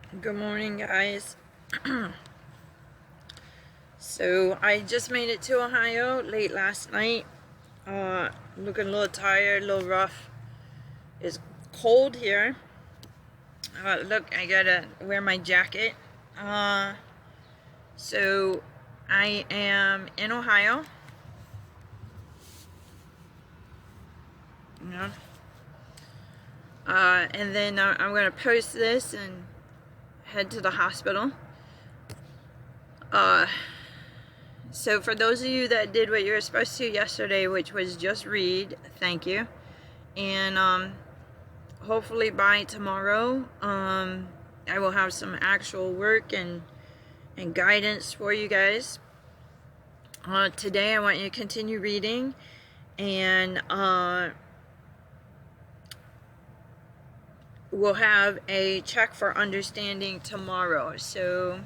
Good morning, guys. So I just made it to Ohio late last night. Looking a little tired, a little rough. It's cold here. Look, I gotta wear my jacket. So I am in Ohio. Yeah. And then I'm gonna post this and head to the hospital. So for those of you that did what you were supposed to yesterday, which was just read, thank you. And hopefully by tomorrow, I will have some actual work and guidance for you guys. Today I want you to continue reading, and we'll have a check for understanding tomorrow. So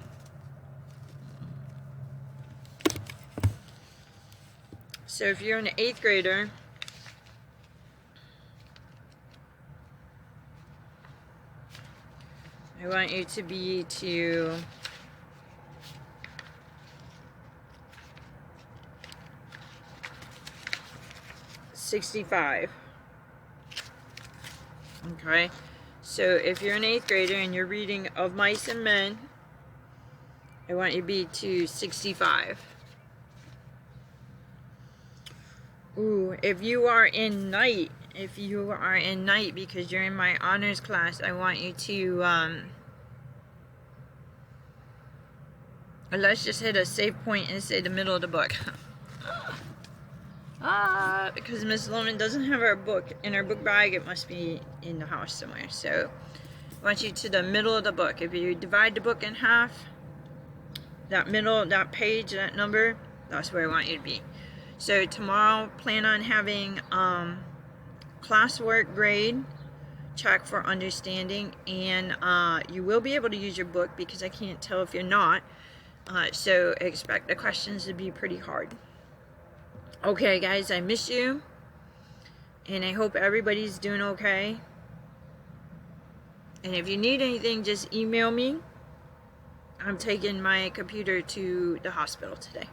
if you're an 8th grader, I want you to be to 65. Okay, so if you're an 8th grader and you're reading Of Mice and Men, I want you to be to 65. Ooh, if you are in night because you're in my honors class, I want you to let's just hit a save point and say the middle of the book. Because Miss Loman doesn't have her book in her book bag. It must be in the house somewhere. So I want you to the middle of the book. If you divide the book in half, that middle, that page, that number, that's where I want you to be. So tomorrow, plan on having classwork grade, check for understanding, and you will be able to use your book because I can't tell if you're not. So expect the questions to be pretty hard. Okay, guys, I miss you, and I hope everybody's doing okay. And if you need anything, just email me. I'm taking my computer to the hospital today.